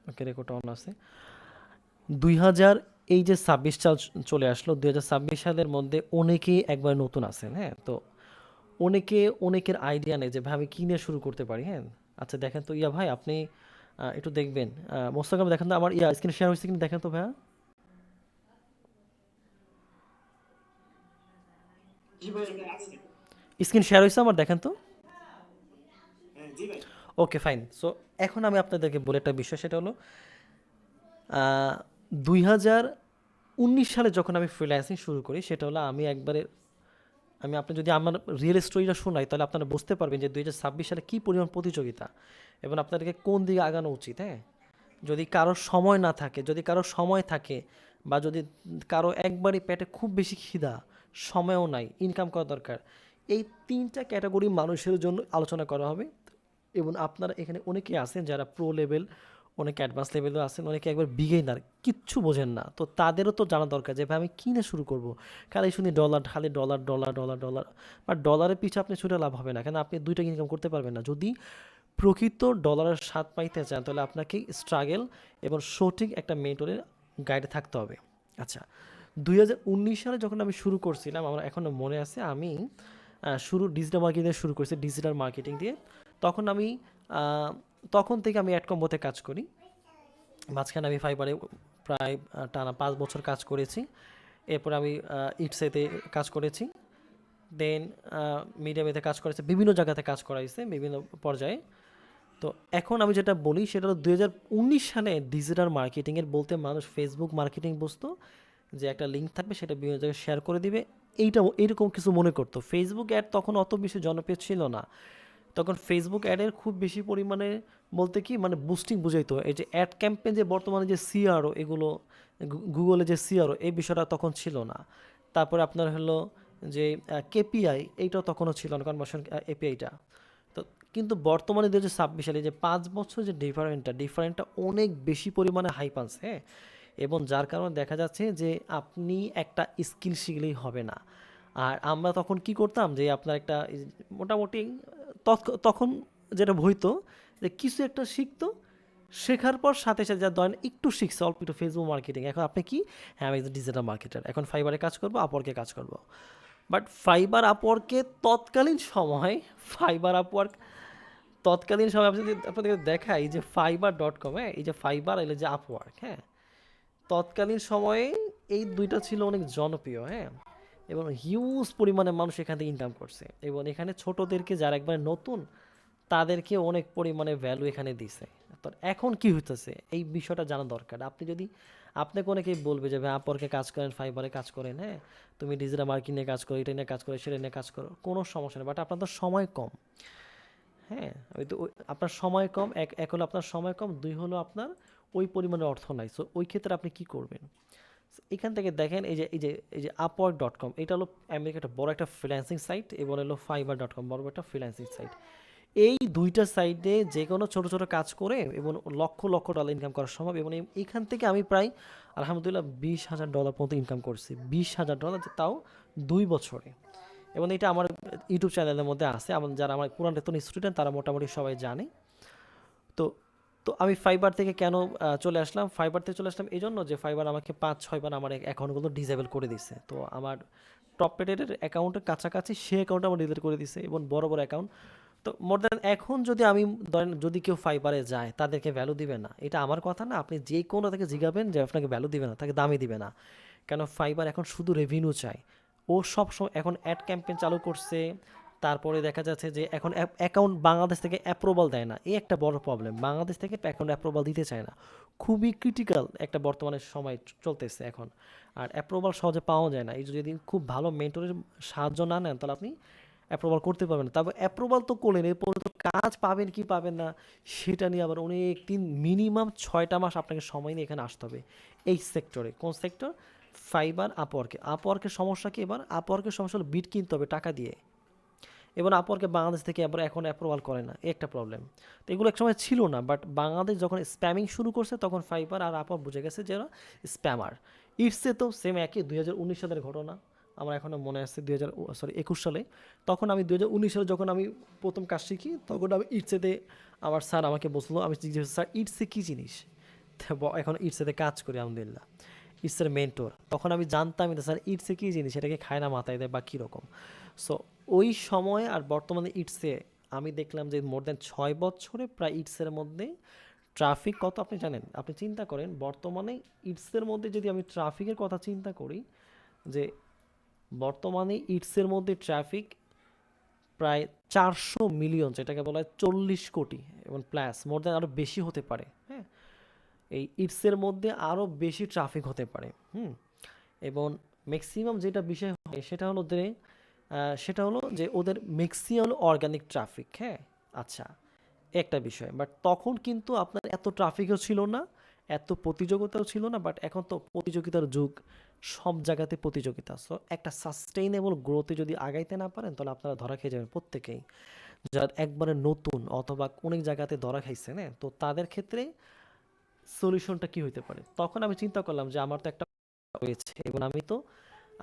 Okay, record on আছে। 2000 এই যে 26 সাল চলে আসলো, 2026 সালের মধ্যে অনেকেই একবার নতুন আছেন, হ্যাঁ? তো অনেকের আইডিয়া নেই যে ভাই আমি কি নিয়ে শুরু করতে পারি, হ্যাঁ? আচ্ছা দেখেন তো ভাই আপনি একটু দেখবেন, মোস্তাক দেখেন তো আমার স্ক্রিন শেয়ার হয়েছে কিনা দেখেন তো ভাইয়া। জি ভাই, এটা আছে। স্ক্রিন শেয়ার হয়েছে আমার, দেখেন তো। হ্যাঁ, জি ভাই। Okay fine. সো এখন আমি আপনাদেরকে বলে একটা বিষয়, সেটা হলো 2019 সালে যখন আমি ফ্রিল্যান্সিং শুরু করি, সেটা হলো আমি আপনি যদি আমার রিয়েল স্টোরিটা শোনাই তাহলে আপনারা বুঝতে পারবেন যে 2026 সালে কী পরিমাণ প্রতিযোগিতা এবং আপনাদেরকে কোন দিকে আগানো উচিত, হ্যাঁ? যদি কারোর সময় না থাকে, যদি কারোর সময় থাকে, বা যদি কারো একবারই পেটে খুব বেশি খিদা, সময়ও নাই, ইনকাম করা দরকার, এই 3টা ক্যাটাগরি মানুষের জন্য আলোচনা করা হবে। এবং আপনারা এখানে অনেকেই আছেন যারা প্রো লেভেল, অনেকে অ্যাডভান্স লেভেলও আছেন, অনেকে একবার বিগিনার, কিচ্ছু বোঝেন না। তো তাদেরও তো জানা দরকার যে ভাই আমি কী নিয়ে শুরু করবো। খালি শুনি ডলার, খালি ডলার ডলার ডলার ডলার, বা ডলারের পিছনে আপনি ছুটে লাভ হবে না, কেন আপনি 2টা ইনকাম করতে পারবেন না। যদি প্রকৃত ডলারের স্বাদ পাইতে চান তাহলে আপনাকে স্ট্রাগল এবং সঠিক একটা মেন্টরের গাইডে থাকতে হবে। আচ্ছা, 2019 সালে যখন আমি শুরু করছিলাম, আমার এখনও মনে আছে, আমি শুরু ডিজিটাল মার্কেটিং দিয়ে শুরু করেছি, ডিজিটাল মার্কেটিং দিয়ে। তখন আমি আহ, তখন থেকে আমি অ্যাড কম্বোতে কাজ করি। মাঝখানে আমি ফাইবারে প্রায় টানা 5 বছর কাজ করেছি। এরপর আমি ইটসেতে কাজ করেছি। দেন মিডিয়ামেতে কাজ করেছে, বিভিন্ন জায়গাতে কাজ করাইছে বিভিন্ন পর্যায়ে। তো এখন আমি যেটা বলি সেটা হলো 2019 সালে ডিজিটাল মার্কেটিংয়ের বলতে মানুষ ফেসবুক মার্কেটিং বুঝতো, যে একটা লিঙ্ক থাকবে সেটা বিভিন্ন জায়গায় শেয়ার করে দিবে, এইরকম কিছু মনে করতো। ফেসবুক অ্যাড তখন অত বেশি জনপ্রিয় ছিল না। তখন ফেসবুক অ্যাডের খুব বেশি পরিমাণে বলতে কি মানে বুস্টিং বুঝাইতো। এই যে অ্যাড ক্যাম্পেইন, যে বর্তমানে যে সিআরও এগুলো, গুগলে যে সিআরও, এই বিষয়টা তখন ছিল না। তারপরে আপনার হলো যে কেপিআই, এইটাও তখনও ছিল না, কনভার্সন এপিআইটা। তো কিন্তু বর্তমানে 2026 সালে যে 5 বছর যে ডিফারেন্টটা অনেক বেশি পরিমাণে হাইপ আনছে, হ্যাঁ? এবং যার কারণে দেখা যাচ্ছে যে আপনি একটা স্কিল শিখলেই হবে না। আর আমরা তখন কি করতাম যে আপনার একটা মোটামুটি তখন যেটা হইতো যে কিছু একটা শিখতো, শেখার পর সাথে সাথে যা ধরেন একটু শিখছে অল্প একটু ফেসবুক মার্কেটিং, এখন আপনি কি, হ্যাঁ আমি ডিজিটাল মার্কেটার, এখন ফাইবারে কাজ করবো, আপওয়ার্কে কাজ করবো। বাট ফাইবার আপওয়ার্কে তৎকালীন সময়, ফাইবার আপওয়ার্ক তৎকালীন সময় আপনি যদি আপনাদেরকে দেখাই যে fiverr.com, হ্যাঁ, এই যে ফাইবার এলে যে আপওয়ার্ক, হ্যাঁ, তৎকালীন সময়ে এই দুইটা ছিল অনেক জনপ্রিয়, হ্যাঁ, এবং হিউজ পরিমাণে মানুষ এখান থেকে ইনকাম করছে, এবং এখানে ছোটদেরকে যারা একবার নতুন তাদেরকে অনেক পরিমাণে ভ্যালু এখানে দিছে। তো এখন কি হইতেছে এই বিষয়টা জানা দরকার। আপনি যদি, আপনাকে অনেকেই বলবে যে ভাই আপওয়ার্কে কাজ করেন, ফাইবারে কাজ করেন, হ্যাঁ, তুমি ডিজিটাল মার্কেটিং নিয়ে কাজ করো, এটা নিয়ে কাজ করো, সেটা নিয়ে কাজ করো, কোনো সমস্যা নেই, বাট আপনার তো সময় কম। হ্যাঁ, ওই তো আপনার সময় কম, এক হলো আপনার সময় কম, দুই হলো আপনার ওই পরিমাণে অর্থ নাই। সো ওই ক্ষেত্রে আপনি কি করবেন? এখান থেকে দেখেন এই যে আপওয়ার্ক.কম, এটা হলো আমেরিকার একটা বড় একটা ফ্রিল্যান্সিং সাইট, এবং হলো ফাইবার.কম বড় একটা ফ্রিল্যান্সিং সাইট। এই দুইটা সাইডে যে কোনো ছোট ছোট কাজ করে এবং লক্ষ লক্ষ ডলার ইনকাম করা সম্ভব, এবং এইখান থেকে আমি প্রায় আলহামদুলিল্লাহ $20,000 পর্যন্ত ইনকাম করছি। $20,000, তাও 2 বছরে। এবং এটা আমার ইউটিউব চ্যানেলের মধ্যে আছে, আমার যারা আমার পুরান নতুন স্টুডেন্ট তারা মোটামুটি সবাই জানে। তো তো আমি ফাইবার থেকে কেন চলে আসলাম, ফাইবার থেকে চলে আসলাম এই জন্য যে ফাইবার আমাকে 5-6 বার আমার অ্যাকাউন্টগুলো ডিসেবল করে দিছে। তো আমার টপ রেটেড অ্যাকাউন্টের কাছাকাছি সে অ্যাকাউন্ট আমার ডিলিট করে দিছে, এবং বড় বড় অ্যাকাউন্ট। তো মোর দ্যান এখন যদি আমি ধরেন যদি কেউ ফাইবারে যায় তাদেরকে ভ্যালু দিবে না, এটা আমার কথা না, আপনি যে কোনো থেকে জিগাবেন যে আপনাকে ভ্যালু দিবে না, তাকে দামই দিবে না। কেন ফাইবার এখন শুধু রেভিনিউ চায়। ও সবসময় এখন অ্যাড ক্যাম্পেইন চালু করছে। তারপরে দেখা যাচ্ছে যে এখন অ্যাকাউন্ট বাংলাদেশ থেকে অ্যাপ্রুভাল দেয় না, এই একটা বড় প্রবলেম, বাংলাদেশ থেকে অ্যাকাউন্ট অ্যাপ্রুভাল দিতে চায় না। খুবই ক্রিটিক্যাল একটা বর্তমানে সময় চলতেছে এখন। আর অ্যাপ্রুভাল সহজে পাওয়া যায় না, এই যদি খুব ভালো মেন্টরের সাহায্য না নেন তাহলে আপনি অ্যাপ্রুভাল করতে পারবেন না। তারপর অ্যাপ্রুভাল তো করলেন, এরপরে তো কাজ পাবেন কি পাবেন না সেটা নিয়ে আবার অনেক দিন, মিনিমাম 6টা মাস আপনাকে সময় নিয়ে এখানে আসতে হবে এই সেক্টরে। কোন সেক্টর? ফাইবার আপওয়ার্কে। আপওয়ার্কের সমস্যা কি, এবার আপওয়ার্কের সমস্যা হলো বিট কিনতে হবে টাকা দিয়ে, এবং আপওয়ার্কে বাংলাদেশ থেকে আবার এখন অ্যাপ্রুভাল করে না, এই একটা প্রবলেম। তো এগুলো একসময় ছিল না, বাট বাংলাদেশ যখন স্প্যামিং শুরু করছে তখন ফাইবার আর আপওয়ার্ক বুঝে গেছে যে স্প্যামার। ইটসে তো সেম একই 2019 সালের ঘটনা। আমার এখনও মনে আছে 21 সালে, তখন আমি 2019 সালে যখন আমি প্রথম কাজ শিখি তখন আমি ইটসেতে, আমার স্যার আমাকে বলছিল, আমি জিজ্ঞেস স্যার ইটসে কী জিনিস, এখন ইটসেতে কাজ করি আলহামদুলিল্লাহ, ইটসের মেন্টর। তখন আমি জানতামই না স্যার ইটসে কী জিনিস, এটাকে খায় না মাথায় দেয় বা কীরকম। সো ওই সময় আর বর্তমানে ইটসে আমি দেখলাম যে মোর দ্যান 6 বছরে প্রায় ইটসের মধ্যে ট্রাফিক কত আপনি জানেন? আপনি চিন্তা করেন বর্তমানে ইটসের মধ্যে যদি আমি ট্রাফিকের কথা চিন্তা করি, যে বর্তমানে ইটসের মধ্যে ট্রাফিক প্রায় 400 মিলিয়ন, যেটাকে বলা হয় 40 কোটি, এবং প্লাস মোর দ্যান আরও বেশি হতে পারে। হ্যাঁ, এই ইটসের মধ্যে আরও বেশি ট্রাফিক হতে পারে। এবং ম্যাক্সিমাম যেটা বিষয় হয় সেটা হলো যে ওদের ম্যাক্সিমাম অর্গানিক ট্রাফিক। হ্যাঁ, আচ্ছা, একটা বিষয়। বাট তখন কিন্তু আপনার এত ট্রাফিকও ছিল না, এত প্রতিযোগিতাও ছিল না। বাট এখন তো প্রতিযোগিতার যুগ, সব জায়গাতে প্রতিযোগিতা। সো একটা সাস্টেইনেবল গ্রোথে যদি আগাইতে না পারেন তাহলে আপনারা ধরা খেয়ে যাবেন প্রত্যেকেই। যারা একবারে নতুন অথবা অনেক জায়গাতে ধরা খাইছে, না তো তাদের ক্ষেত্রে সলিউশনটা কি হইতে পারে? তখন আমি চিন্তা করলাম যে আমার তো একটা হয়েছে, এবং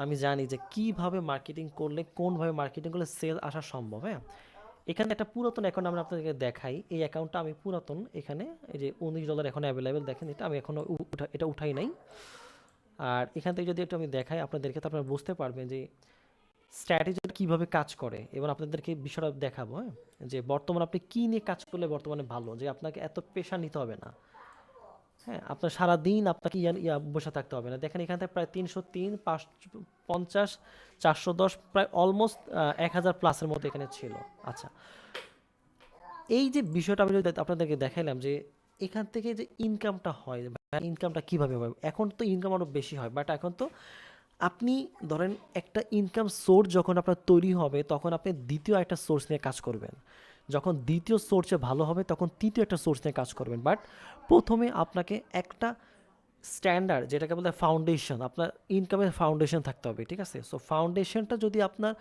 আমি জানি যে কিভাবে মার্কেটিং করলে, কোনভাবে মার্কেটিং করলে সেল আসা সম্ভব। হ্যাঁ, এখানে একটা পুরাতন অ্যাকাউন্ট আমরা আপনাদেরকে দেখাই। এই অ্যাকাউন্টটা আমি পুরাতন, এখানে এই যে $19 এখন অ্যাভেলেবেল, দেখেন এটা আমি এখনো এটা উঠাই নাই। আর এখান থেকে যদি একটু আমি দেখাই আপনাদেরকে, তো আপনারা বুঝতে পারবেন যে স্ট্র্যাটেজিটা কীভাবে কাজ করে, এবং আপনাদেরকে বিষয়টা দেখাবো। হ্যাঁ, যে বর্তমানে আপনি কী নিয়ে কাজ করলে বর্তমানে ভালো, যে আপনাকে এত প্রেশার নিতে হবে না। হ্যাঁ, আপনার সারাদিন আপনাকে বসে থাকতে হবে না। দেখেন এখান থেকে প্রায় 303, 550, 410, প্রায় অলমোস্ট 1000 প্লাসের মতো এখানে ছিল। আচ্ছা, এই যে বিষয়টা আমি যদি আপনাদেরকে দেখাইলাম যে এখান থেকে যে ইনকামটা হয়, ইনকামটা কীভাবে হয়, এখন তো ইনকাম আরও বেশি হয়। বাট এখন তো আপনি ধরেন একটা ইনকাম সোর্স যখন আপনার তৈরি হবে, তখন আপনি দ্বিতীয় একটা সোর্স নিয়ে কাজ করবেন। যখন দ্বিতীয় সোর্সে ভালো হবে তখন তৃতীয় একটা সোর্স নিয়ে কাজ করবেন। বাট প্রথমে আপনাকে একটা স্ট্যান্ডার্ড, যেটাকে বলে ফাউন্ডেশন, আপনার ইনকামের ফাউন্ডেশন থাকতে হবে। ঠিক আছে? সো ফাউন্ডেশনটা যদি আপনার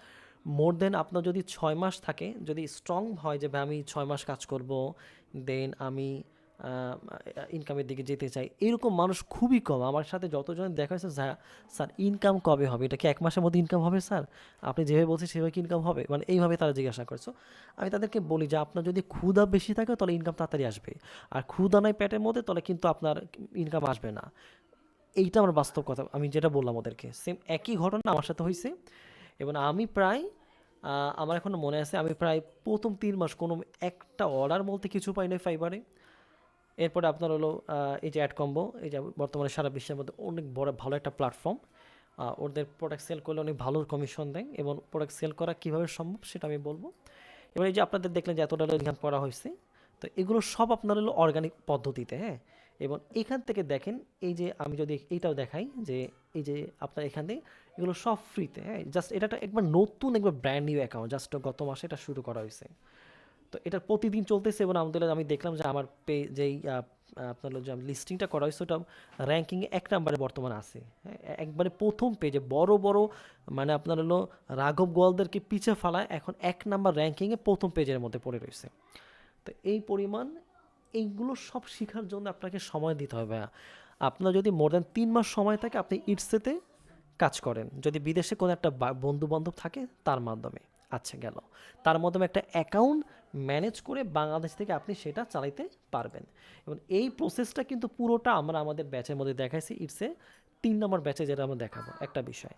মোর দেন আপনার যদি 6 মাস থাকে, যদি স্ট্রং হয় যে ভাই আমি 6 মাস কাজ করব, দেন আমি ইনকামের দিকে যেতে চাই, এরকম মানুষ খুবই কম। আমার সাথে যতজন দেখা হয়েছে, স্যার ইনকাম কবে হবে, এটা কি 1 মাসের মধ্যে ইনকাম হবে স্যার, আপনি যেভাবে বলছেন সেভাবে কি ইনকাম হবে, মানে এইভাবে তারা জিজ্ঞাসা করছো। আমি তাদেরকে বলি যে আপনার যদি ক্ষুধা বেশি থাকে তাহলে ইনকাম তাড়াতাড়ি আসবে, আর ক্ষুধা নাই পেটের মধ্যে তাহলে কিন্তু আপনার ইনকাম আসবে না। এইটা আমার বাস্তব কথা, আমি যেটা বললাম ওদেরকে, সেম একই ঘটনা আমার সাথে হয়েছে। এবং আমি প্রায় আমার এখনো মনে আছে, আমি প্রায় প্রথম 3 মাস কোনো একটা অর্ডার বলতে কিছু পাই নাই ফাইবারে। এরপরে আপনার হলো এই যে অ্যাড কম্বো, এই যে বর্তমানে সারা বিশ্বের মধ্যে অনেক বড় ভালো একটা প্ল্যাটফর্ম। ওদের প্রোডাক্ট সেল করলে অনেক ভালো কমিশন দেয়, এবং প্রোডাক্ট সেল করা কীভাবে সম্ভব সেটা আমি বলবো। এবার এই যে আপনাদের দেখলেন যে এতটা ইনকাম করা হয়েছে, তো এগুলো সব আপনার হলো অর্গানিক পদ্ধতিতে। হ্যাঁ, এবং এখান থেকে দেখেন, এই যে আমি যদি এইটাও দেখাই, যে এই যে আপনার এখানে এগুলো সব ফ্রিতে। হ্যাঁ, জাস্ট এটা একবার নতুন, একবার ব্র্যান্ড নিউ অ্যাকাউন্ট, জাস্ট গত মাসে এটা শুরু করা হয়েছে। তো এটা প্রতিদিন চলতেছে, এবং আলহামদুলিল্লাহ আমি দেখলাম যে আমার যেই আপনার যে লিস্টিংটা করা হয়েছে ওটা র্যাঙ্কিংয়ে 1 নম্বরে বর্তমানে আছে। হ্যাঁ, একবারে প্রথম পেজে বড় বড়, মানে আপনার হলো রাঘব গোয়ালদেরকে পিছে ফেলায় এখন 1 নম্বর র্যাঙ্কিংয়ে প্রথম পেজের মধ্যে পড়ে রয়েছে। তো এই পরিমাণ, এইগুলো সব শেখার জন্য আপনাকে সময় দিতে হবে। আপনার যদি মোর দ্যান 3 মাস সময় থাকে, আপনি ইটসেতে কাজ করেন, যদি বিদেশে কোনো একটা বন্ধু বান্ধব থাকে তার মাধ্যমে। আচ্ছা, গেল, তার মাধ্যমে একটা অ্যাকাউন্ট ম্যানেজ করে বাংলাদেশ থেকে আপনি সেটা চালাইতে পারবেন। এবং এই প্রসেসটা কিন্তু পুরোটা আমরা আমাদের ব্যাচের মধ্যে দেখাইছি, ইটসে 3 নম্বর ব্যাচে, যেটা আমরা দেখাবো। একটা বিষয়,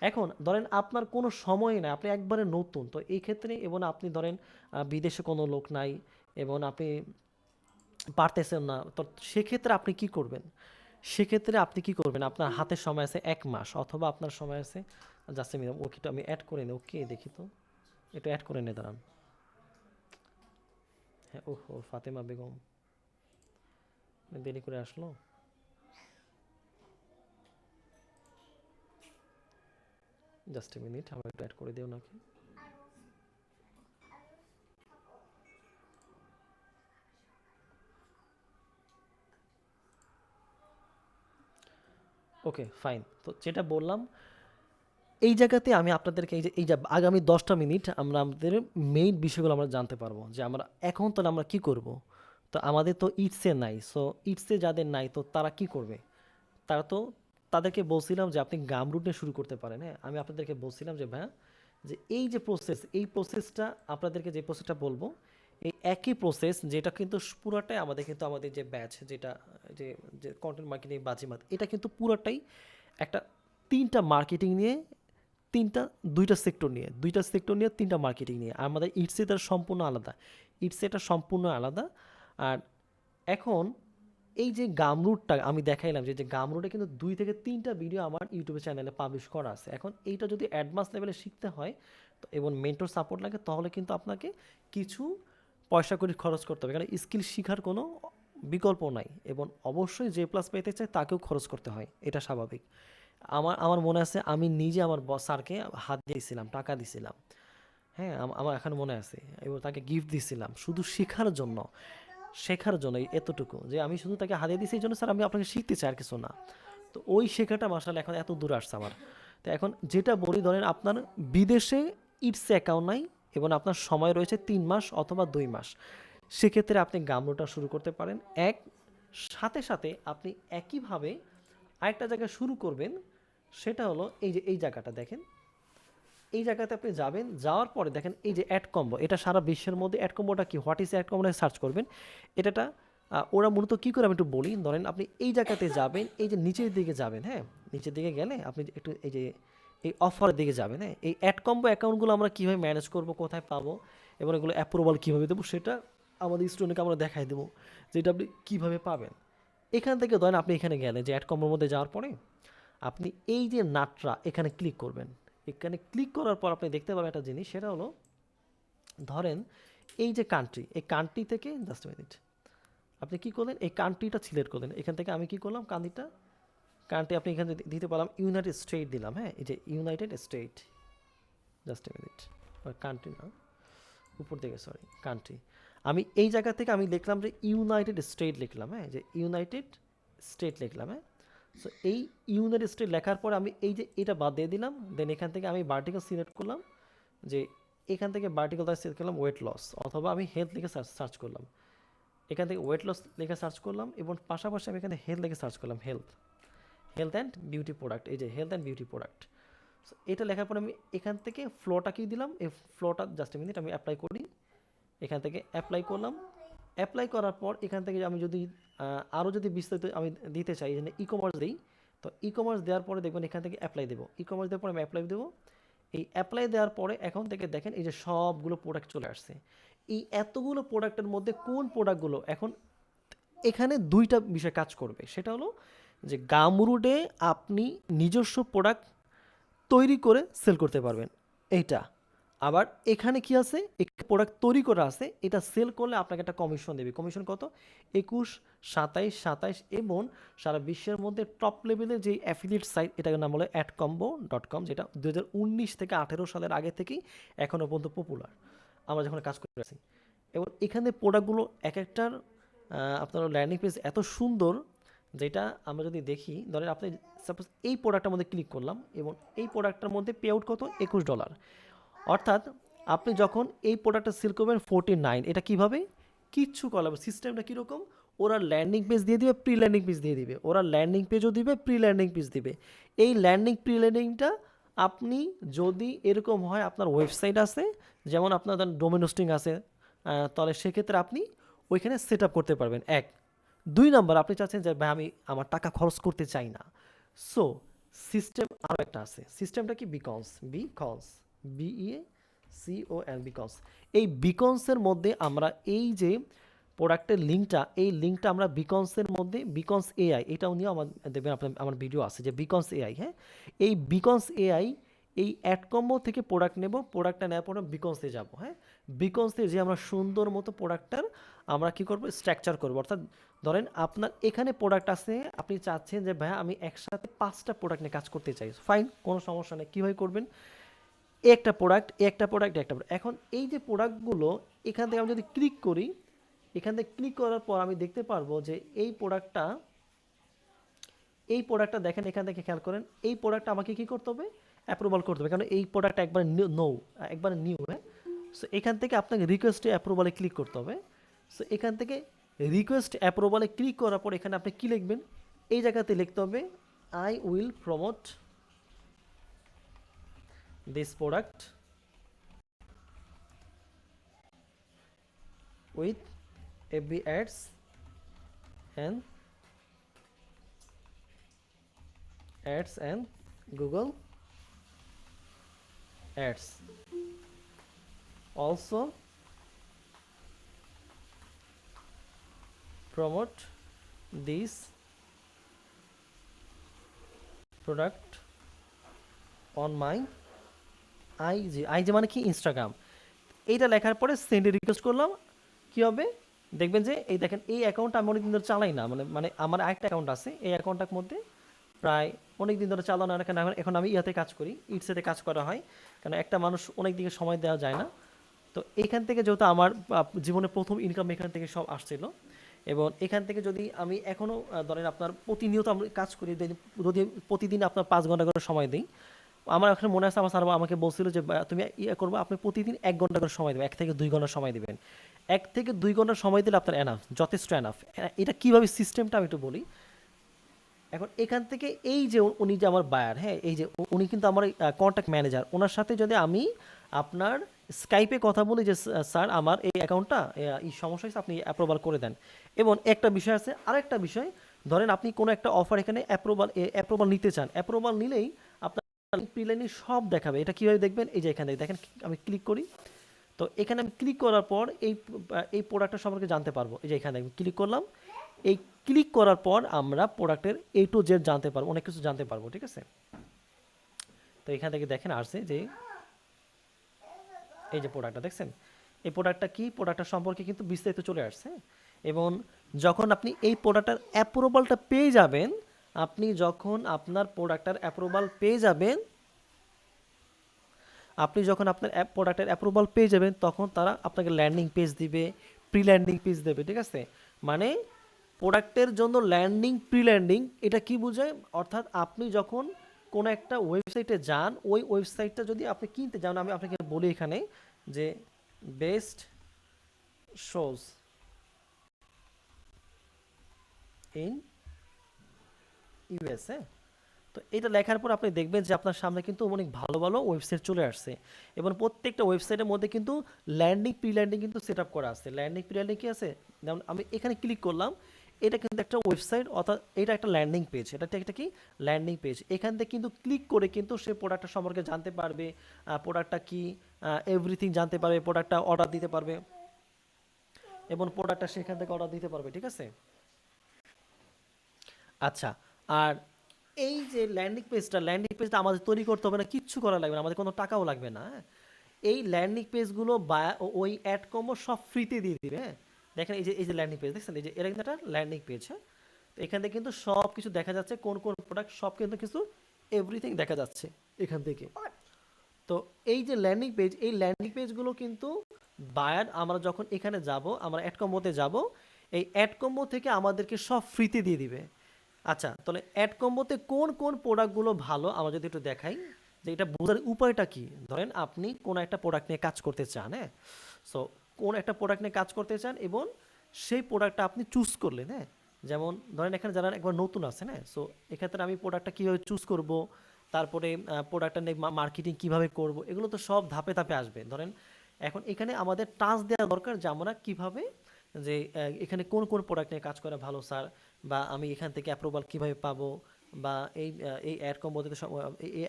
এখন ধরেন আপনার কোনো সময় নাই, আপনি একবারে নতুন, তো এই ক্ষেত্রে, এবং আপনি ধরেন বিদেশে কোনো লোক নাই, এবং আপনি পারতেছেন না, তো সেক্ষেত্রে আপনি কি করবেন? সেক্ষেত্রে আপনি কি করবেন? আপনার হাতে সময় আছে 1 মাস, অথবা আপনার সময় আছে, জাস্ট আমি ওকে আমি অ্যাড করে নিই। ওকে, দেখি তো, এটা অ্যাড করে নে, দাঁড়ান। হ্যাঁ, ওহো, ফাতেমা বেগম দেরি করে আসলো। জাস্ট এ মিনিট, আমার একটু অ্যাড করে দিও নাকি। ওকে, ফাইন। তো যেটা বললাম, এই জায়গাতে আমি আপনাদেরকে এই যে আগামী 10টা মিনিট আমরা আমাদের মেইন বিষয়গুলো আমরা জানতে পারবো, যে আমরা এখন তাহলে আমরা কি করব। তো আমাদের তো ইটসে নাই, সো ইটসে যাদের নাই তো তারা কি করবে? তারা তো, তাদেরকে বলছিলাম যে আপনি গামরুট নিয়ে শুরু করতে পারেন। হ্যাঁ, আমি আপনাদেরকে বলছিলাম যে ভাইয়া, যে এই যে প্রসেস, এই প্রসেসটা আপনাদেরকে যে প্রসেসটা বলবো, এই একই প্রসেস যেটা কিন্তু পুরাটাই আমাদের কিন্তু আমাদের যে ব্যাচ যেটা যে যে কন্টেন্ট মার্কেটিং বাজিমাত এটা কিন্তু পুরাটাই একটা ৩টা মার্কেটিং নিয়ে ৩টা ২টা সেক্টর নিয়ে ৩টা মার্কেটিং নিয়ে। আর আমাদের ইটসে তার সম্পূর্ণ আলাদা। ইটসে এটা সম্পূর্ণ আলাদা। আর এখন এই যে গামরুটটা আমি দেখাইলাম যে গামরুটে কিন্তু ২ থেকে ৩টা ভিডিও আমার ইউটিউব চ্যানেলে পাবলিশ করা আছে। এখন এইটা যদি অ্যাডভান্স লেভেলে শিখতে হয় তো এবং মেন্টর সাপোর্ট লাগে তাহলে কিন্তু আপনাকে কিছু পয়সা করে খরচ করতে হবে। কারণ স্কিল শিখার কোনো বিকল্প নাই এবং অবশ্যই যে প্লাস পেতে চায় তাকেও খরচ করতে হয়। এটা স্বাভাবিক। আমার আমার মনে আছে আমি নিজে আমার স্যারকে হাত দিয়েছিলাম, টাকা দিছিলাম। হ্যাঁ, আমার এখন মনে আছে এবং তাকে গিফট দিছিলাম শুধু শেখার জন্য এতটুকু যে আমি শুধু তাকে হাতিয়ে দিয়েছি এই জন্য স্যার আমি আপনাকে শিখতে চাই আর কিছু না। তো ওই শেখাটা মাসাল্লাহ এখন এত দূর আসছে আমার। তো এখন যেটা বলি ধরেন আপনার বিদেশে ইটস অ্যাকাউন্ট নাই এবং আপনার সময় রয়েছে ৩ মাস অথবা ২ মাস, সেক্ষেত্রে আপনি গামরুটা শুরু করতে পারেন। সাথে সাথে আপনি একইভাবে আরেকটা জায়গায় শুরু করবেন, সেটা হলো এই যে এই জায়গাটা দেখেন, এই জায়গাতে আপনি যাবেন, যাওয়ার পরে দেখেন এই যে অ্যাড কম্বো, এটা সারা বিশ্বের মধ্যে অ্যাড কম্বোটা কি, what is add combo search করবেন। এটাটা ওরা মূলত কী করে আমি একটু বলি। ধরেন আপনি এই জায়গাতে যাবেন, এই যে নিচের দিকে যাবেন, হ্যাঁ নিচের দিকে গেলে আপনি একটু এই যে এই অফারের দিকে যাবেন। হ্যাঁ, এই অ্যাড কম্বো অ্যাকাউন্টগুলো আমরা কীভাবে ম্যানেজ করব, কোথায় পাবো এবং এগুলো অ্যাপ্রুভাল কীভাবে দেবো সেটা আমাদের স্টুডেন্টকে আমরা দেখাই দেবো যে এটা আপনি কীভাবে পাবেন। এখান থেকে ধরেন আপনি এখানে গেলেন যে অ্যাড কম্বোর মধ্যে যাওয়ার পরে আপনি এই যে নাটরা এখানে ক্লিক করবেন। এখানে ক্লিক করার পর আপনি দেখতে পাবেন একটা জিনিস, সেটা হলো ধরেন এই যে কান্ট্রি, এই কান্ট্রি থেকে জাস্ট মিনিট আপনি কী করলেন, এই কান্ট্রিটা সিলেক্ট করলেন। এখান থেকে আমি কী করলাম, কান্ট্রি আপনি এখানে দিতে পারলাম ইউনাইটেড স্টেট দিলাম। হ্যাঁ, এই যে United state, just minute, country না উপর থেকে, সরি কান্ট্রি। আমি এই জায়গা থেকে আমি লিখলাম যে ইউনাইটেড স্টেট লিখলাম। হ্যাঁ, যে ইউনাইটেড স্টেট লিখলাম। হ্যাঁ, সো এই ইউনাইটেড স্টেট লেখার পর আমি এই যে এটা বাদ দিয়ে দিলাম। দেন এখান থেকে আমি ভার্টিক্যাল সিলেক্ট করলাম, যে এখান থেকে ভার্টিক্যাল সিলেক্ট করলাম ওয়েট লস, অথবা আমি হেলথ লিখে সার্চ করলাম। এখান থেকে ওয়েট লস লিখে সার্চ করলাম এবং পাশাপাশি আমি এখানে হেলথ লিখে সার্চ করলাম, হেলথ অ্যান্ড বিউটি প্রোডাক্ট। এই যে health and beauty product, so এটা লেখার পর আমি এখান থেকে ফ্লোটা কি দিলাম, এই ফ্লোটা জাস্ট মিনিট আমি অ্যাপ্লাই করি। এখান থেকে অ্যাপ্লাই করলাম। অ্যাপ্লাই করার পর এখান থেকে আমি যদি আরও যদি বিস্তারিত আমি দিতে চাই, এখানে ই কমার্স দিই, তো ই কমার্স দেওয়ার পরে দেখবেন এখান থেকে অ্যাপ্লাই দেবো। ই কমার্স দেওয়ার পরে আমি অ্যাপ্লাই দেবো। এই অ্যাপ্লাই দেওয়ার পরে এখন থেকে দেখেন এই যে সবগুলো প্রোডাক্ট চলে আসছে। এই এতগুলো প্রোডাক্টের মধ্যে কোন প্রোডাক্টগুলো এখন এখানে 2টা বিষয় কাজ করবে, সেটা হলো যে গামরুডে আপনি নিজস্ব প্রোডাক্ট তৈরি করে সেল করতে পারবেন এইটা। আবার এখানে কি আছে, একটা প্রোডাক্ট তৈরি করা আছে, এটা সেল করলে আপনাকে একটা কমিশন দেবে। কমিশন কত, 21, 27 এবং সারা বিশ্বের মধ্যে টপ লেভেলের যে অ্যাফিলিয়েট সাইট, এটার নাম হলো adcombo.com, যেটা 2019 থেকে 18 সালের আগে থেকেই এখনও পর্যন্ত পপুলার, আমরা যখন কাজ করে আছি। এবং এখানে প্রোডাক্টগুলো এক একটার আপনার ল্যান্ডিং পেজ এত সুন্দর, যেটা আমরা যদি দেখি, ধরেন আপনি সাপোজ এই প্রোডাক্টটার মধ্যে ক্লিক করলাম এবং এই প্রোডাক্টটার মধ্যে পে আউট কত, $21। অর্থাৎ আপনি যখন এই প্রোডাক্টটা সেল করবেন 49, এটা কিভাবে কিচ্ছু করা সিস্টেমটা কীরকম, ওরা ল্যান্ডিং পেজ দিয়ে দিবে, প্রি ল্যান্ডিং পেজ দিয়ে দিবে, ওরা ল্যান্ডিং পেজও দিবে, প্রি ল্যান্ডিং পেজ দিবে। এই প্রি ল্যান্ডিংটা আপনি যদি এরকম হয় আপনার ওয়েবসাইট আছে, যেমন আপনার ডোমেন হোস্টিং আছে, তাহলে সেক্ষেত্রে আপনি ওইখানে সেট আপ করতে পারবেন। 2 নাম্বার, আপনি চাচ্ছেন যে ভাই আমি আমার টাকা খরচ করতে চাই না, সো সিস্টেম আরও একটা আছে। সিস্টেমটা কি, বিকনস, BEACON, বিকনস। এই বিকনসের মধ্যে আমরা এই যে প্রোডাক্টের লিঙ্কটা আমরা বিকনসের মধ্যে, বিকনস AI, এটাও নিয়ে আমার দেখবেন আপনার আমার ভিডিও আছে যে বিকনস AI। হ্যাঁ, এই বিকনস AI এই অ্যাড কম্বো থেকে প্রোডাক্ট নেব, প্রোডাক্টটা নেওয়ার পর বিকনসে যাব। হ্যাঁ, বিকনসে যে আমরা সুন্দর মতো প্রোডাক্টটার আমরা কী করবো, স্ট্রাকচার করবো। অর্থাৎ ধরেন আপনার এখানে প্রোডাক্ট আছে, আপনি চাচ্ছেন যে ভাইয়া আমি একসাথে 5টা প্রোডাক্ট নিয়ে কাজ করতে চাই, ফাইন, কোনো সমস্যা নেই। কীভাবে করবেন, একটা প্রোডাক্ট। এখন এই যে প্রোডাক্টগুলো এখান থেকে আমি যদি ক্লিক করি, এখান থেকে ক্লিক করার পর আমি দেখতে পারবো যে এই প্রোডাক্টটা দেখেন, এখান থেকে খেয়াল করেন, এই প্রোডাক্টটা আমাকে কী করতে হবে, অ্যাপ্রুভাল করতে হবে, কারণ এই প্রোডাক্টটা একবার নিউ। হ্যাঁ, সো এখান থেকে আপনাকে রিকোয়েস্টে অ্যাপ্রুভালে ক্লিক করতে হবে। সো এখান থেকে রিকোয়েস্ট অ্যাপ্রুভালে ক্লিক করার পর এখানে আপনি কী লিখবেন, এই জায়গাতে লিখতে হবে I will promote this product with FB ads and Google ads. Also promote this product on my IG মানে কি ইনস্টাগ্রাম। এইটা লেখার পরে সেন্ডে রিকোয়েস্ট করলাম, কি হবে দেখবেন যে এই দেখেন এই অ্যাকাউন্টটা আমি অনেকদিন ধরে চালাই না, মানে আমার আরেকটা অ্যাকাউন্ট আছে, এই অ্যাকাউন্টটার মধ্যে প্রায় অনেক দিন ধরে চালানো হয় না, কারণ এখন আমি ইয়াতে কাজ করি, ইটসেতে কাজ করা হয়, কারণ একটা মানুষ অনেক দিকে সময় দেওয়া যায় না। তো এখান থেকে যেহেতু আমার জীবনে প্রথম ইনকাম এখান থেকে সব আসছিল, এবং এখান থেকে যদি আমি এখনও ধরেন আপনার প্রতিনিয়ত আমি কাজ করি, যদি প্রতিদিন আপনার 5 ঘন্টা করে সময় দিই, আমার এখন মনে আছে আমার স্যার আমাকে বলছিল যে তুমি ইয়ে করবো, আপনি প্রতিদিন 1 ঘন্টা করে সময় দেবেন, 1 থেকে 2 ঘন্টা সময় দেবেন। 1 থেকে 2 ঘন্টা সময় দিলে আপনার এনাফ, যথেষ্ট এনাফ। এটা কীভাবে সিস্টেমটা আমি একটু বলি। এখন এখান থেকে এই যে উনি যে আমার বায়ার, হ্যাঁ, এই যে উনি কিন্তু আমার কন্ট্যাক্ট ম্যানেজার, ওনার সাথে যদি আমি আপনার স্কাইপে কথা বলি যে স্যার আমার এই অ্যাকাউন্টটা এই সমস্যা হয়েছে, আপনি অ্যাপ্রুভাল করে দেন। এবং একটা বিষয় আছে, আরেকটা বিষয়, ধরেন আপনি কোনো একটা অফার এখানে অ্যাপ্রুভাল নিতে চান, অ্যাপ্রুভাল নিলেই আপনার প্রিলাইনে সব দেখাবে। এটা কীভাবে দেখবেন, এই যে এখানে দেখেন আমি ক্লিক করি, তো এখানে আমি ক্লিক করার পর এই প্রোডাক্টটা সম্পর্কে জানতে পারবো। এই যে এখানে ক্লিক করলাম, এই ক্লিক করার পর আমরা প্রোডাক্টের A to Z জানতে পারবো, অনেক কিছু জানতে পারবো, ঠিক আছে। তো এখান থেকে দেখেন আসছে যে এই যে প্রোডাক্টটা দেখছেন, এই প্রোডাক্টটা কি, প্রোডাক্টটা সম্পর্কে কিন্তু বিস্তারিত চলে আসছে। এবং যখন আপনি এই প্রোডাক্টটার অ্যাপ্রুভালটা পেয়ে যাবেন, আপনি যখন আপনার প্রোডাক্টটার অ্যাপ্রুভাল পেয়ে যাবেন, আপনি যখন আপনার প্রোডাক্টের অ্যাপ্রুভাল পেয়ে যাবেন, তখন তারা আপনাকে ল্যান্ডিং পেজ দিবে, প্রি ল্যান্ডিং পেজ দেবে, ঠিক আছে। মানে প্রোডাক্টের জন্য ল্যান্ডিং, প্রি ল্যান্ডিং, এটা কি বোঝায়, অর্থাৎ আপনি যখন কোনো একটা ওয়েবসাইটে যান, ওই ওয়েবসাইটটা যদি আপনি কিনতে যান, আমি আপনাকে বলি এখানে যে বেস্ট শোজ ইন ইউএসএ, তো এটা লেখার পর আপনি দেখবেন যে আপনার সামনে কিন্তু অনেক ভালো ভালো ওয়েবসাইট চলে আসছে, এবং প্রত্যেকটা ওয়েবসাইটের মধ্যে কিন্তু ল্যান্ডিং, প্রি ল্যান্ডিং কিন্তু সেট আপ করা আছে। ল্যান্ডিং, প্রি ল্যান্ডিং কি আছে, যেমন আমি এখানে ক্লিক করলাম, এটা কিন্তু একটা ওয়েবসাইট, অর্থাৎ এটা একটা ল্যান্ডিং পেজ, এটা একটা কি ল্যান্ডিং পেজ। এখান থেকে কিন্তু ক্লিক করে কিন্তু সে প্রোডাক্টটা সম্পর্কে জানতে পারবে, প্রোডাক্টটা কি এভরিথিং জানতে পারবে, প্রোডাক্টটা অর্ডার দিতে পারবে, এবং প্রোডাক্টটা সেখান থেকে অর্ডার দিতে পারবে, ঠিক আছে। আচ্ছা, আর এই যে ল্যান্ডিং পেজটা আমাদের তৈরি করতে হবে না, কিচ্ছু করা লাগবে না, আমাদের কোনো টাকাও লাগবে না, হ্যাঁ। এই ল্যান্ডিং পেজগুলো বা ওই অ্যাড কম্বো সব ফ্রিতে দিয়ে দিবে, হ্যাঁ। দেখেন এই যে ল্যান্ডিং পেজ দেখছেন, এই যে এটা কিন্তু একটা ল্যান্ডিং পেজ, হ্যাঁ। তো এখান থেকে কিন্তু সব কিছু দেখা যাচ্ছে, কোন কোন প্রোডাক্ট, সব কিন্তু কিছু এভরিথিং দেখা যাচ্ছে এখান থেকে। তো এই যে ল্যান্ডিং পেজ, এই ল্যান্ডিং পেজগুলো কিন্তু বায়ার, আমরা যখন এখানে যাব, আমরা অ্যাড কম্বোতে যাব, এই অ্যাড কম্বো থেকে আমাদেরকে সব ফ্রিতে দিয়ে দিবে। আচ্ছা, তাহলে অ্যাড কম্বোতে কোন কোন প্রোডাক্টগুলো ভালো আমরা যদি একটু দেখাই, যে এটা বোঝার উপায়টা কি। ধরেন আপনি কোনো একটা প্রোডাক্ট নিয়ে কাজ করতে চান, হ্যাঁ, সো কোন একটা প্রোডাক্ট নিয়ে কাজ করতে চান, এবং সেই প্রোডাক্টটা আপনি চুজ করলেন, হ্যাঁ। যেমন ধরেন এখানে যারা একবার নতুন আছেন, হ্যাঁ, সো এক্ষেত্রে আমি প্রোডাক্টটা কীভাবে চুজ করব, তারপরে প্রোডাক্টটা নিয়ে মার্কেটিং কীভাবে করব, এগুলো তো সব ধাপে ধাপে আসবে। ধরেন এখন এখানে আমাদের টাচ দেওয়া দরকার যে আমরা কীভাবে, যে এখানে কোন কোন প্রোডাক্ট নিয়ে কাজ করা ভালো স্যার, বা আমি এখান থেকে অ্যাপ্রুভাল কীভাবে পাবো, বা এই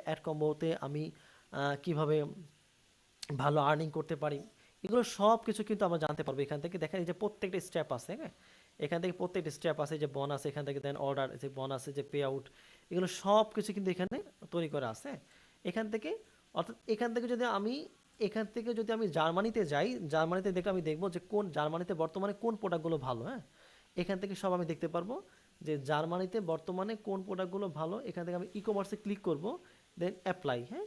অ্যাড কম্বোতে আমি কীভাবে ভালো আর্নিং করতে পারি, এগুলো সব কিছু কিন্তু আমরা জানতে পারবো এখান থেকে। দেখেন এই যে প্রত্যেকটা স্টেপ আছে, হ্যাঁ, এখান থেকে প্রত্যেকটা স্টেপ আছে, যে বোনাস এখান থেকে দেন, অর্ডার, যে বোনাস, যে পে আউট, এগুলো সব কিছু কিন্তু এখানে তৈরি করা আছে এখান থেকে। অর্থাৎ এখান থেকে যদি আমি জার্মানিতে যাই, জার্মানিতে দেখে আমি দেখবো যে জার্মানিতে বর্তমানে কোন প্রোডাক্টগুলো ভালো, হ্যাঁ, এখান থেকে সব আমি দেখতে পারবো যে জার্মানিতে বর্তমানে কোন প্রোডাক্টগুলো ভালো। এখান থেকে আমি ই কমার্সে ক্লিক করব, দেন অ্যাপ্লাই, হ্যাঁ,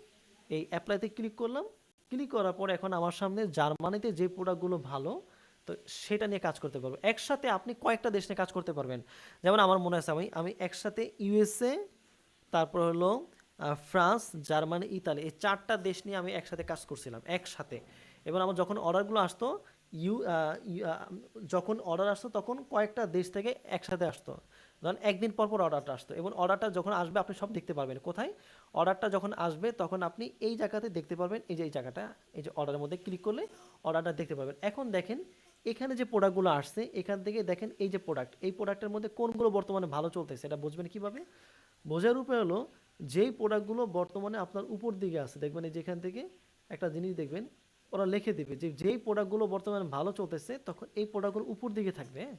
এই অ্যাপ্লাইতে ক্লিক করলাম। ক্লিক করার পর এখন আমার সামনে জার্মানিতে যে প্রোডাক্টগুলো ভালো, তো সেটা নিয়ে কাজ করতে পারবো। একসাথে আপনি কয়েকটা দেশ নিয়ে কাজ করতে পারবেন। যেমন আমার মনে আছে আমি একসাথে ইউএসএ, তারপর হলো ফ্রান্স, জার্মানি, ইতালি, এই 4টা দেশ নিয়ে আমি একসাথে কাজ করছিলাম একসাথে। এবং আমার যখন অর্ডারগুলো আসতো, যখন অর্ডার আসতো তখন কয়েকটা দেশ থেকে একসাথে আসতো। ধরেন একদিন পর পর অর্ডারটা আসতো, এবং অর্ডারটা যখন আসবে আপনি সব দেখতে পারবেন। কোথায় অর্ডারটা যখন আসবে তখন আপনি এই জায়গাতে দেখতে পারবেন, এই যে এই জায়গাটা, এই যে অর্ডারের মধ্যে ক্লিক করলে অর্ডারটা দেখতে পারবেন। এখন দেখেন এখানে যে প্রোডাক্টগুলো আসছে এখান থেকে দেখেন এই যে প্রোডাক্ট, এই প্রোডাক্টের মধ্যে কোনগুলো বর্তমানে ভালো চলতেছে এটা বুঝবেন কিভাবে? বোঝার উপায় হলো যেই প্রোডাক্টগুলো বর্তমানে আপনার উপর দিকে আছে দেখবেন এই যেখান থেকে একটা জিনিস দেখবেন ওরা লিখে দিবে যে যেই প্রোডাক্টগুলো বর্তমানে ভালো চলতেছে তখন এই প্রোডাক্টগুলো উপর দিকে থাকবে, হ্যাঁ?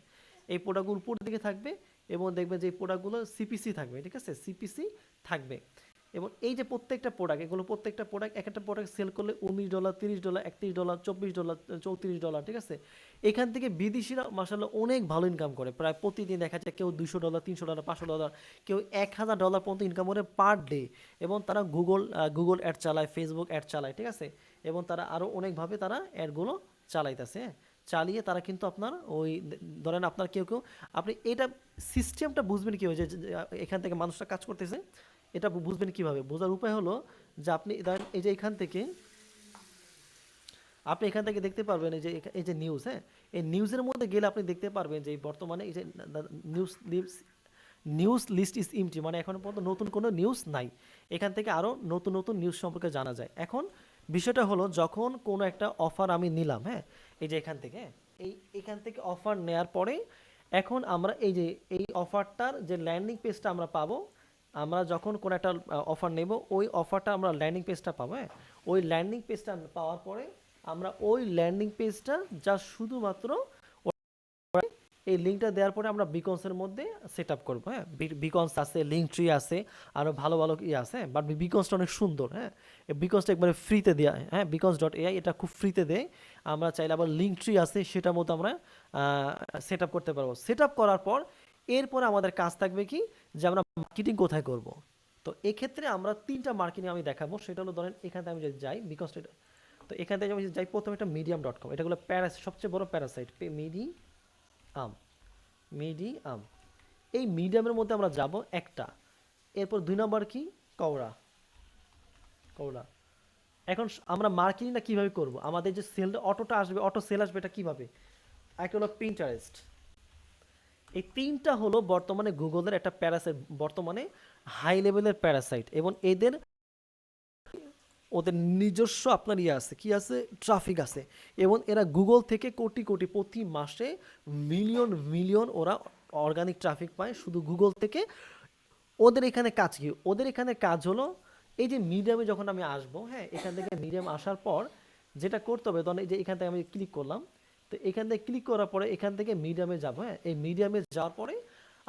এই প্রোডাক্টগুলো উপর দিকে থাকবে এবং দেখবেন যে এই প্রোডাক্টগুলো সিপিসি থাকবে, ঠিক আছে, সিপিসি থাকবে। এবং এই যে প্রত্যেকটা প্রোডাক্ট, এগুলো প্রত্যেকটা প্রোডাক্ট এক একটা প্রোডাক্ট সেল করলে $19, $30, $31, $24, $34, ঠিক আছে। এখান থেকে বিদেশিরা মাসাল্লাহ অনেক ভালো ইনকাম করে, প্রায় প্রতিদিন দেখা যায় কেউ $200, $300, $500, কেউ $1000 পর্যন্ত ইনকাম করে পার ডে। এবং তারা গুগল অ্যাড চালায়, ফেসবুক অ্যাড চালায়, ঠিক আছে। এবং তারা আরও অনেকভাবে তারা অ্যাডগুলো চালাইতেছে, হ্যাঁ। চালিয়ে তারা কিন্তু আপনার ওই ধরেন আপনার কেউ কেউ আপনি এটা সিস্টেমটা বুঝবেন কীভাবে যে এখান থেকে মানুষরা কাজ করতেছে, এটা বুঝবেন কিভাবে? বোঝার উপায় হলো যে আপনি ধরেন এই যে এখান থেকে আপনি এখান থেকে দেখতে পারবেন এই যে নিউজ, হ্যাঁ, এই নিউজের মধ্যে গেলে আপনি দেখতে পারবেন যে বর্তমানে এই যে news news news list is empty, মানে এখন পর্যন্ত নতুন কোনো নিউজ নাই। এখান থেকে আরও নতুন নতুন নিউজ সম্পর্কে জানা যায়। এখন বিষয়টা হলো যখন কোনো একটা অফার আমি নিলাম, হ্যাঁ, এই যে এখান থেকে, হ্যাঁ, এখান থেকে অফার নেয়ার পরে এখন আমরা এই যে এই অফারটার যে ল্যান্ডিং পেজটা আমরা পাবো, আমরা যখন কোনো একটা অফার নেব ওই অফারটা আমরা ল্যান্ডিং পেজটা পাবো, হ্যাঁ। ওই ল্যান্ডিং পেজটা পাওয়ার পরে আমরা ওই ল্যান্ডিং পেজটা যা শুধুমাত্র এই লিঙ্কটা দেওয়ার পরে আমরা বিকনসের মধ্যে সেট আপ করবো, হ্যাঁ। বিকনস আছে, লিঙ্ক ট্রি আছে, আরও ভালো ভালো ইয়ে আছে, বাট বিকনসটা অনেক সুন্দর, হ্যাঁ। এই বিকনসটা একবারে ফ্রিতে দেওয়া, হ্যাঁ, বিকনস.ai এটা খুব ফ্রিতে দেয়। আমরা চাইলে আবার লিঙ্ক ট্রি আছে সেটার মধ্যে আমরা সেট আপ করতে পারবো। সেট আপ করার পর এরপর আমাদের কাজ থাকবে কি যে আমরা মার্কেটিং কোথায় করব। তো এক্ষেত্রে আমরা 3টা মার্কেটিং আমি দেখাবো। সেটা হলো ধরেন এখান থেকে আমি যদি যাই বিকনসটা, তো এখান থেকে আমি যাই প্রথমে একটা medium.com, এটা হলো সবচেয়ে বড় প্যারাসাইট মিডিয়াম। এই মিডিয়ামের মধ্যে আমরা যাব একটা, এরপর 2 নম্বর কি কওড়া। এখন আমরা মার্কেটিংটা কিভাবে করব, আমাদের যে সেলটা অটোটা আসবে, অটো সেল আসবে, এটা কিভাবে? একটা হলো পিন্টারেস্ট। এই 3টা হলো বর্তমানে গুগলের একটা প্যারাসাইট, বর্তমানে হাই লেভেলের প্যারাসাইট। এবং ওদের নিজস্ব আপনার ইয়ে আছে, কি আছে, ট্রাফিক আছে। এবং এরা গুগল থেকে কোটি কোটি প্রতি মাসে মিলিয়ন মিলিয়ন ওরা অর্গানিক ট্রাফিক পায় শুধু গুগল থেকে। ওদের এখানে কাজ কি? ওদের এখানে কাজ হলো এই যে মিডিয়ামে যখন আমি আসবো, হ্যাঁ, এখান থেকে মিডিয়াম আসার পর যেটা করতে হবে, তখন এই যে এখান থেকে আমি ক্লিক করলাম, তো এখান থেকে ক্লিক করার পরে এখান থেকে মিডিয়ামে যাবো, হ্যাঁ। এই মিডিয়ামে যাওয়ার পরে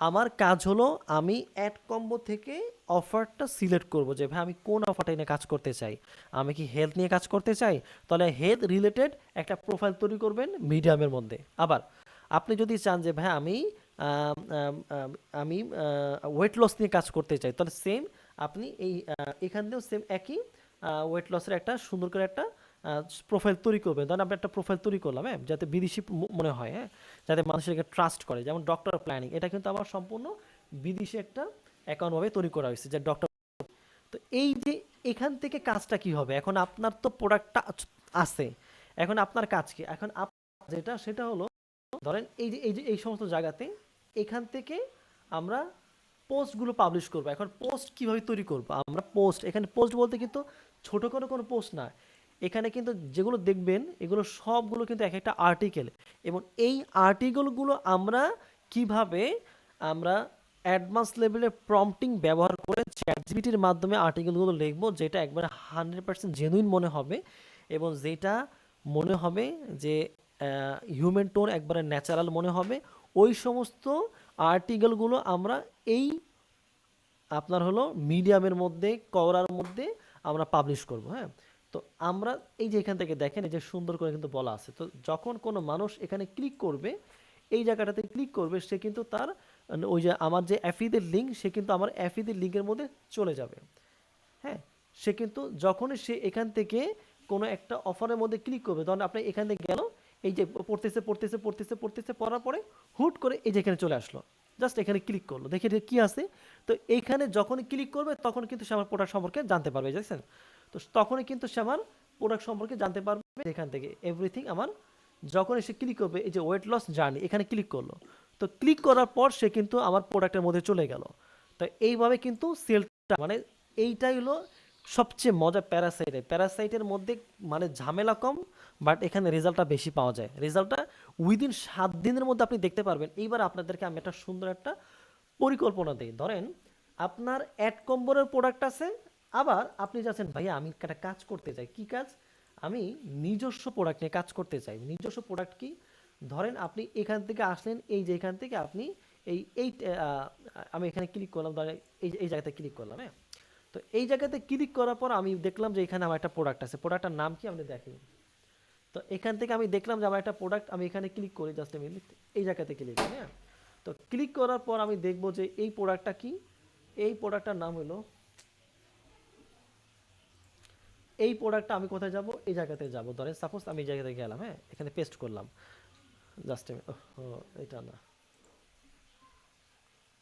আমার কাজ হলো আমি অ্যাড কম্বো থেকে অফারটা সিলেক্ট করব যে ভাই আমি কোন অফারটা নিয়ে কাজ করতে চাই। আমি কি হেলথ নিয়ে কাজ করতে চাই, তাহলে হেলথ রিলেটেড একটা প্রোফাইল তৈরি করবেন মিডিয়ামের মধ্যে। আবার আপনি যদি চান যে ভাই আম, আম, আম, আমি ওয়েট লস নিয়ে কাজ করতে চাই, তাহলে সেম আপনি এখান থেকেও সেম একই ওয়েট লসের একটা সুন্দর করে একটা প্রোফাইল তৈরি করবেন। ধরেন আপনি একটা প্রোফাইল তৈরি করলাম, হ্যাঁ, যাতে বিদেশি মনে হয়, হ্যাঁ, যাতে মানুষেরকে ট্রাস্ট করে, যেমন ডক্টর প্ল্যানিং, এটা কিন্তু আমার সম্পূর্ণ বিদেশি একটা অ্যাকাউন্টভাবে তৈরি করা হয়েছে যে ডক্টর। তো এই যে এখান থেকে কাজটা কি হবে, এখন আপনার তো প্রোডাক্টটা আছে, এখন আপনার কাজ কি, এখন যেটা সেটা হলো ধরেন এই সমস্ত জায়গাতে এখান থেকে আমরা পোস্টগুলো পাবলিশ করবো। এখন পোস্ট কিভাবে তৈরি করবো আমরা? পোস্ট, এখানে পোস্ট বলতে কিন্তু ছোট করে কোনো পোস্ট না, এখানে কিন্তু যেগুলো দেখবেন এগুলো সবগুলো কিন্তু এক একটা আর্টিকেল। এবং এই আর্টিকেলগুলো আমরা কিভাবে আমরা অ্যাডভান্স লেভেলের প্রম্পটিং ব্যবহার করে চ্যাটজিপিটির মাধ্যমে আর্টিকেলগুলো লিখবো, যেটা একবারে 100% জেনুইন মনে হবে এবং যেটা মনে হবে যে হিউম্যান টোন একবারে ন্যাচারাল মনে হবে। ওই সমস্ত আর্টিকেলগুলো আমরা এই আপনার হলো মিডিয়ামের মধ্যে, কওরার মধ্যে আমরা পাবলিশ করব, হ্যাঁ। তো আমরা এই যে এখান থেকে দেখেন এই যে সুন্দর করে কিন্তু বলা আছে, তো যখন কোনো মানুষ এখানে ক্লিক করবে, এই জায়গাটাতে ক্লিক করবে, সে কিন্তু তার ওই যে আমার যে অ্যাফিদের লিঙ্ক, সে কিন্তু আমার অ্যাফিদের লিঙ্কের মধ্যে চলে যাবে, হ্যাঁ। সে কিন্তু যখনই সে এখান থেকে কোনো একটা অফারের মধ্যে ক্লিক করবে, তখন আপনি এখান থেকে গেল, এই যে পড়তেছে পড়ার পরে হুট করে এই যে এখানে চলে আসলো, জাস্ট এখানে ক্লিক করলো, দেখে কি আছে। তো এইখানে যখনই ক্লিক করবে তখন কিন্তু সে আমার প্রোডাক্ট সম্পর্কে জানতে পারবে, দেখছেন। তো তখনই কিন্তু সে আমার প্রোডাক্ট সম্পর্কে জানতে পারবে এখান থেকে এভরিথিং আমার। যখন সে ক্লিক করবে এই যে ওয়েট লস জার্নি, এখানে ক্লিক করলো, তো ক্লিক করার পর সে কিন্তু আমার প্রোডাক্টের মধ্যে চলে গেল। তো এইভাবে কিন্তু সেলটা মানে এইটাই হলো সবচেয়ে মজা প্যারাসাইটের মধ্যে মানে ঝামেলা কম, বাট এখানে রেজাল্টটা বেশি পাওয়া যায়। রেজাল্টটা উইদিন 7 দিনের মধ্যে আপনি দেখতে পারবেন। এইবার আপনাদেরকে আমি একটা সুন্দর একটা পরিকল্পনা দিই। ধরেন আপনার অ্যাড কম্বোর প্রোডাক্ট আছে, আবার আপনি যাচ্ছেন ভাইয়া আমি একটা কাজ করতে চাই। কি কাজ? আমি নিজস্ব প্রোডাক্ট নিয়ে কাজ করতে চাই। নিজস্ব প্রোডাক্ট কি? ধরেন আপনি এখান থেকে আসলেন, এই যে এখান থেকে আপনি এই এই আহ, আমি এখানে ক্লিক করলাম, ধরেন এই জায়গাতে ক্লিক করলাম, হ্যাঁ। তো এই জায়গাতে ক্লিক করার পর আমি দেখলাম যে এখানে আমার একটা প্রোডাক্ট আছে। প্রোডাক্টটার নাম কি আপনি দেখেন। তো এখান থেকে আমি দেখলাম যে আমার একটা প্রোডাক্ট, আমি এখানে ক্লিক করি, জাস্ট মিনিট, এই জায়গাতে ক্লিক করি, হ্যাঁ। তো ক্লিক করার পর আমি দেখবো যে এই প্রোডাক্টটা কি। এই প্রোডাক্টটার নাম হলো, এই প্রোডাক্টটা আমি কোথায় যাব, এই জায়গাতে যাব। ধরেন সাপোজ আমি এই জায়গাতে গেলাম, হ্যাঁ, এখানে পেস্ট করলাম, জাস্ট এটা না,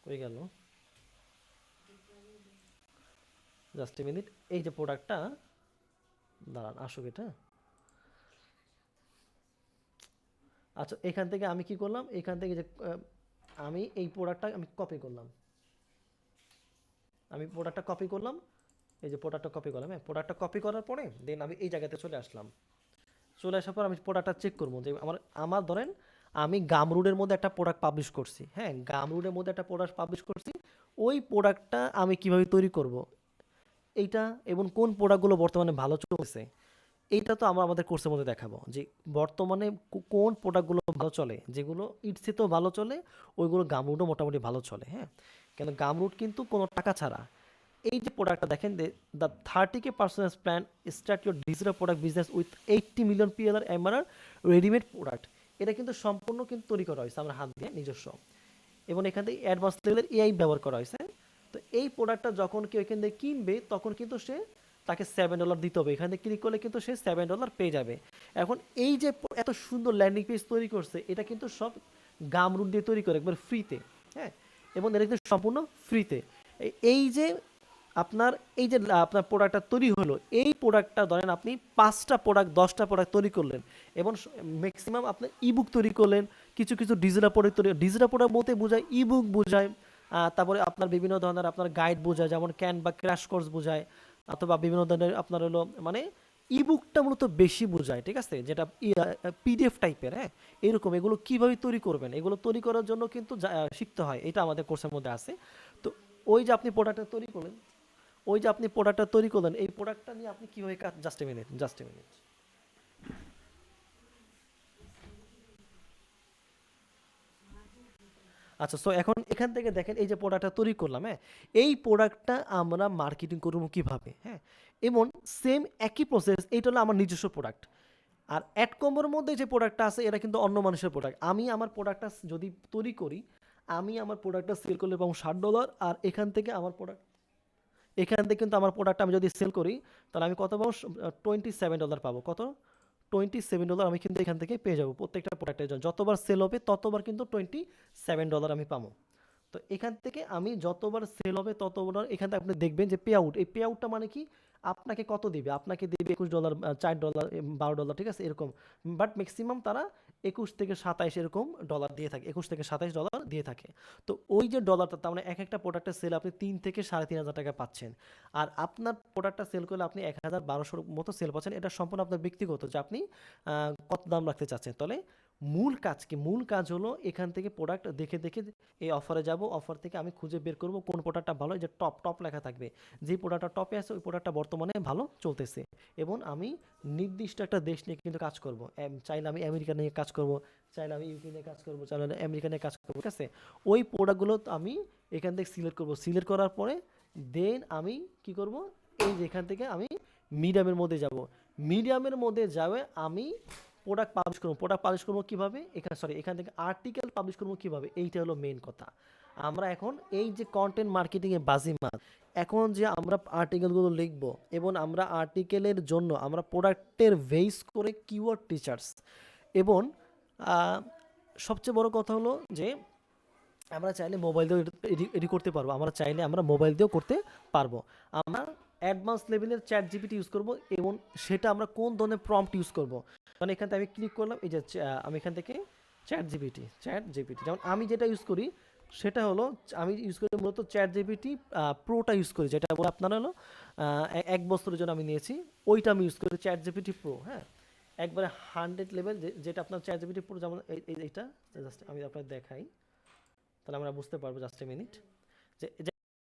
হয়ে গেল, জাস্ট মিনিট। এই যে প্রোডাক্টটা, দাঁড়ান আসুক এটা। আচ্ছা এখান থেকে আমি কি করলাম, এখান থেকে যে আমি এই প্রোডাক্টটা আমি কপি করলাম, আমি প্রোডাক্টটা কপি করলাম, এই যে প্রোডাক্টটা কপি করলাম, হ্যাঁ। প্রোডাক্টটা কপি করার পরে দেন আমি এই জায়গাতে চলে আসলাম। চলে আসার পর আমি প্রোডাক্টটা চেক করবো যে আমার আমার ধরেন আমি গামরুডের মধ্যে একটা প্রোডাক্ট পাবলিশ করছি, হ্যাঁ, গামরুডের মধ্যে একটা প্রোডাক্ট পাবলিশ করছি। ওই প্রোডাক্টটা আমি কিভাবে তৈরি করব এইটা, এবং কোন প্রোডাক্টগুলো বর্তমানে ভালো চলছে, এইটা তো আমরা আমাদের কোর্সের মধ্যে দেখাবো যে বর্তমানে কোন প্রোডাক্টগুলো ভালো চলে, যেগুলো ইটসিতেও ভালো চলে, ওইগুলো গামরুটও মোটামুটি ভালো চলে, হ্যাঁ। কেন গামরুট কিন্তু কোনো টাকা ছাড়া। এই যে প্রোডাক্টটা দেখেন, the 30K plan start your digital product business with 80 million PLR MRR readymade product. এটা কিন্তু সম্পূর্ণ কিন্তু তৈরি করা হয়েছে আমরা হাত দিয়ে নিজস্ব, এবং এখান থেকে অ্যাডভান্স লেভেলের এআই ব্যবহার করা হয়েছে। তো এই প্রোডাক্টটা যখন কেউ এখান থেকে কিনবে তখন কিন্তু সে, তাকে $7 দিতে হবে। এখানে ক্লিক করলে কিন্তু সে $7 পেয়ে যাবে। এখন এই যে এত সুন্দর ল্যান্ডিং পেজ তৈরি করছে, এটা কিন্তু সব গামরুট দিয়ে তৈরি করে একবার ফ্রিতে, হ্যাঁ। এবং এটা কিন্তু সম্পূর্ণ ফ্রিতে। এই যে আপনার এই যে আপনার প্রোডাক্টটা তৈরি হলো, এই প্রোডাক্টটা ধরেন আপনি 5টা প্রোডাক্ট 10টা প্রোডাক্ট তৈরি করলেন, এবং ম্যাক্সিমাম আপনি ইবুক তৈরি করলেন, কিছু কিছু ডিজিটাল প্রোডাক্ট তৈরি। ডিজিটাল প্রোডাক্ট বলতে বোঝায় ইবুক বোঝায়, তারপরে আপনার বিভিন্ন ধরনের আপনার গাইড বোঝায়, যেমন ক্যান বা ক্র্যাশ কোর্স বোঝায়, অথবা বিভিন্ন ধরনের আপনার হলো মানে ইবুকটা মূলত বেশি বোঝায়, ঠিক আছে, যেটা পিডিএফ টাইপের, হ্যাঁ। এরকম এগুলো কিভাবে তৈরি করবেন, এগুলো তৈরি করার জন্য কিন্তু শিখতে হয়, এটা আমাদের কোর্সের মধ্যে আছে। তো ওই যে আপনি প্রোডাক্টটা তৈরি করলেন, ওই যে আপনি প্রোডাক্টটা তৈরি করলেন, এই প্রোডাক্টটা নিয়ে আপনি কিভাবে কাজ, just a minute, just a minute. আচ্ছা, সো এখন এখান থেকে দেখেন এই যে প্রোডাক্টটা তৈরি করলাম, হ্যাঁ। এই প্রোডাক্টটা আমরা মার্কেটিং করবো কিভাবে, হ্যাঁ। এবং সেম একই প্রসেস, এইটা হলো আমার নিজস্ব প্রোডাক্ট। আর অ্যাড কম্বোর মধ্যে যে প্রোডাক্টটা আছে এটা কিন্তু অন্য মানুষের প্রোডাক্ট। আমি আমার প্রোডাক্টটা যদি তৈরি করি, আমি আমার প্রোডাক্টটা সেল করলে পাবো $60। আর এখান থেকে আমার প্রোডাক্ট, এখান থেকে কিন্তু আমার প্রোডাক্ট আমি যদি সেল করি, তাহলে আমি কত পাবো, $27 পাবো। কত? $27 আমি কিন্তু এখান থেকে পেয়ে যাবো প্রত্যেকটা প্রোডাক্টের জন্য। যতবার সেল হবে ততবার কিন্তু $27 আমি পাবো। তো এখান থেকে আমি যতবার সেল হবে ততবার, এখান থেকে আপনি দেখবেন যে পে আউট, এই পে আউটটা মানে কি, আপনাকে কত দিবে, আপনাকে দিবে $21, $4, $12, ঠিক আছে, এরকম। বাট ম্যাক্সিমাম তারা 21 থেকে 27 এরকম ডলার দিয়ে থাকে, $21 থেকে 27 দিয়ে থাকে। তো ওই যে ডলারটা, তার মানে এক একটা প্রোডাক্টের সেল আপনি 3 থেকে 3.5 হাজার টাকা পাচ্ছেন। আর আপনার প্রোডাক্টটা সেল করলে আপনি 1,1200 মতো সেল পাচ্ছেন। এটা সম্পূর্ণ আপনার ব্যক্তিগত যে আপনি কত দাম রাখতে চাচ্ছেন। তাহলে মূল কাজ কি? মূল কাজ হলো এখান থেকে প্রোডাক্ট দেখে দেখে এই অফারে যাব, অফার থেকে আমি খুঁজে বের করব কোন প্রোডাক্টটা ভালো, এই যে টপ টপ লেখা থাকবে, যে প্রোডাক্টটা টপে আছে ওই প্রোডাক্টটা বর্তমানে ভালো চলতেছে। এবং আমি নির্দিষ্ট একটা দেশ নিয়ে কিন্তু কাজ করব। চাইলে আমি আমেরিকা নিয়ে কাজ করব, চাইলে আমি ইউকে নিয়ে কাজ করব, চাইলে আমেরিকা নিয়ে কাজ করবো, ঠিক আছে। ওই প্রোডাক্টগুলো আমি এখান থেকে সিলেক্ট করব। সিলেক্ট করার পরে দেন আমি কি করব, এই যে এখান থেকে আমি মিডিয়ামের মধ্যে যাব। মিডিয়ামের মধ্যে যাবে আমি প্রোডাক্ট পাবলিশ করবো। প্রোডাক্ট পাবলিশ করবো কীভাবে, এখান থেকে আর্টিকেল পাবলিশ করবো কীভাবে, এইটা হলো মেইন কথা। আমরা এখন এই যে কন্টেন্ট মার্কেটিংয়ে বাজিমাত, এখন যে আমরা আর্টিকেলগুলো লিখবো, এবং আমরা আর্টিকেলের জন্য আমরা প্রোডাক্টের বেস করে কিওয়ার্ড টিচার্স, এবং সবচেয়ে বড় কথা হলো যে আমরা চাইলে মোবাইল দিয়েও এডি করতে পারবো, আমরা চাইলে আমরা মোবাইল দিয়েও করতে পারবো। আমরা অ্যাডভান্স লেভেলের চ্যাট জিপিটি ইউজ করব, এবং সেটা আমরা কোন ধরনের প্রম্পট ইউজ করব। মানে এখান থেকে আমি ক্লিক করলাম, এই যে আমি এখান থেকে চ্যাট জিপিটি, যেমন আমি যেটা ইউজ করি, সেটা হলো আমি ইউজ করি মূলত চ্যাট জিপিটি প্রোটা ইউজ করি, যেটা বলে আপনার হলো 1 বছরের জন্য আমি নিয়েছি। ওইটা আমি ইউজ করি চ্যাট জিপিটি প্রো, হ্যাঁ, একবারে 100 লেভেল, যেটা আপনার চ্যাট জিপিটি প্রো যেমন এইটা জাস্ট আমি আপনার দেখাই, তাহলে আমরা বুঝতে পারবো। জাস্ট এ মিনিট, যে